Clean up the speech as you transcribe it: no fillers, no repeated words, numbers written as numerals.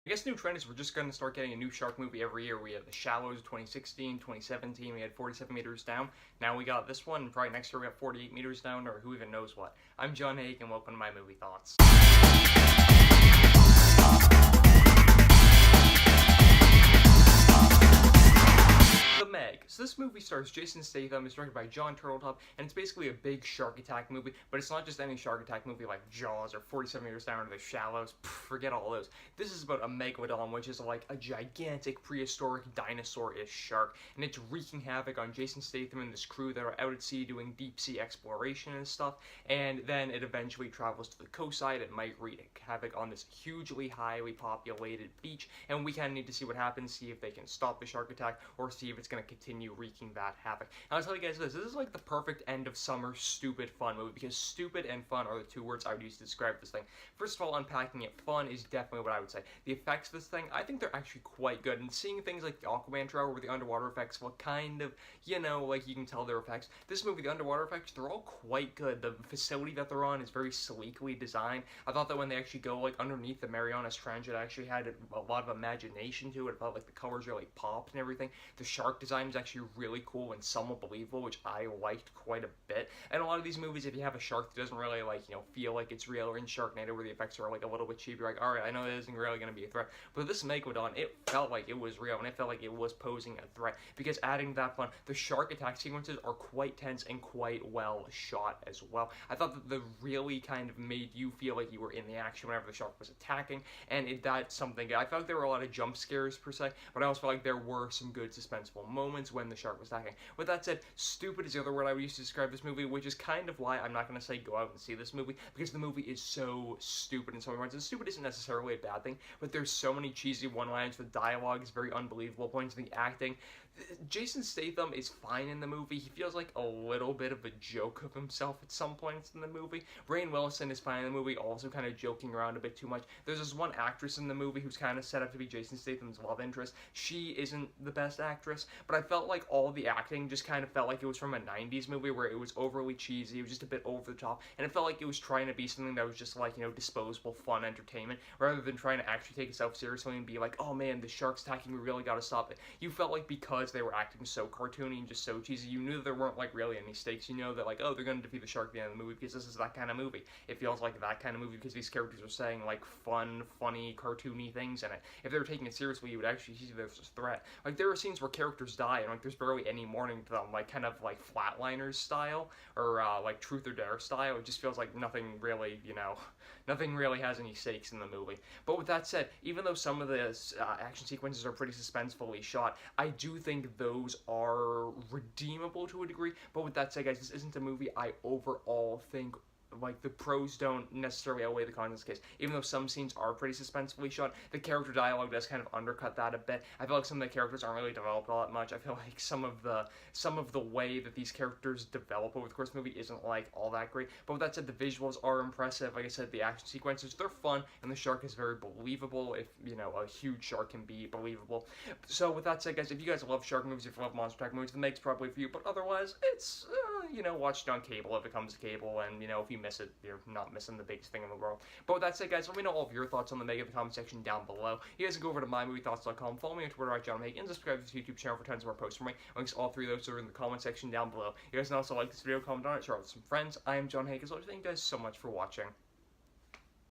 I guess the new trend is we're just going to start getting a new shark movie every year. We had The Shallows 2016, 2017, we had 47 Meters Down. Now we got this one, and probably next year we have 48 Meters Down, or who even knows what. I'm John Hayeck, and welcome to my movie thoughts. So this movie stars Jason Statham, it's directed by John Turteltaub, and it's basically a big shark attack movie, but it's not just any shark attack movie like Jaws or 47 Meters Down or The Shallows. Forget all those. This is about a megalodon, which is like a gigantic prehistoric dinosaur-ish shark, and it's wreaking havoc on Jason Statham and this crew that are out at sea doing deep-sea exploration and stuff, and then it eventually travels to the coastside and might wreak havoc on this hugely highly populated beach, and we kind of need to see what happens, see if they can stop the shark attack, or see if it's going to continue wreaking that havoc. And I'll tell you guys this is like the perfect end of summer stupid fun movie, because stupid and fun are the two words I would use to describe this thing. First of all, unpacking it, fun is definitely what I would say. The effects of this thing, I think they're actually quite good, and seeing things like the Aquaman trailer where the underwater effects look kind of, you know, like you can tell they're effects. This movie, the underwater effects, they're all quite good. The facility that they're on is very sleekly designed. I thought that when they actually go like underneath the Marianas Trench, it actually had a lot of imagination to it. I felt like the colors really popped and everything. The shark design is actually really cool and somewhat believable, which I liked quite a bit. And a lot of these movies, if you have a shark that doesn't really, like, you know, feel like it's real, or in Sharknado where the effects are like a little bit cheap, you're like, alright, I know it isn't really going to be a threat. But this Megalodon, it felt like it was real, and it felt like it was posing a threat, because adding that fun, the shark attack sequences are quite tense and quite well shot as well. I thought that they really kind of made you feel like you were in the action whenever the shark was attacking, and that's something. I felt like there were a lot of jump scares per se, but I also felt like there were some good suspenseful moments when the shark was attacking. With that said, stupid is the other word I would use to describe this movie, which is kind of why I'm not going to say go out and see this movie, because the movie is so stupid in so many points. And stupid isn't necessarily a bad thing, but there's so many cheesy one-liners, the dialogue is very unbelievable, points in the acting. Jason Statham is fine in the movie. He feels like a little bit of a joke of himself at some points in the movie. Rainn Wilson is fine in the movie, also kind of joking around a bit too much. There's this one actress in the movie who's kind of set up to be Jason Statham's love interest. She isn't the best actress, but I felt like all the acting just kind of felt like it was from a 90s movie where it was overly cheesy, it was just a bit over the top, and it felt like it was trying to be something that was just like, you know, disposable, fun entertainment, rather than trying to actually take itself seriously and be like, oh man, the shark's attacking, we really gotta stop it. You felt like because they were acting so cartoony and just so cheesy, you knew that there weren't like really any stakes. You know that like, oh, they're gonna defeat the shark at the end of the movie because this is that kind of movie. It feels like that kind of movie because these characters are saying like fun, funny, cartoony things in it. If they were taking it seriously, you would actually see there's a threat. Like there are scenes where characters die and like there's barely any mourning to them, like kind of like Flatliners style or like Truth or Dare style. It just feels like nothing really, you know, nothing really has any stakes in the movie. But with that said, even though some of the action sequences are pretty suspensefully shot, I do think those are redeemable to a degree. But with that said, guys, this isn't a movie I overall think like the pros don't necessarily outweigh the cons in this case. Even though some scenes are pretty suspensefully shot, the character dialogue does kind of undercut that a bit. I feel like some of the characters aren't really developed all that much. I feel like some of the way that these characters develop over the course of the movie isn't like all that great. But with that said, the visuals are impressive. Like I said, the action sequences, they're fun, and the shark is very believable. If, you know, a huge shark can be believable. So with that said, guys, if you guys love shark movies, if you love monster attack movies, the Meg's probably for you. But otherwise, it's you know, watch it on cable if it comes to cable, and you know, if you miss it, you're not missing the biggest thing in the world. But with that said, guys, let me know all of your thoughts on the Meg in the comment section down below. You guys can go over to mymoviethoughts.com, follow me on Twitter at JohnMake, and subscribe to this YouTube channel for tons more posts from me. Links to all three of those are in the comment section down below. You guys can also like this video, comment on it, share it with some friends. I am John Hayeck, as always. Thank you guys so much for watching.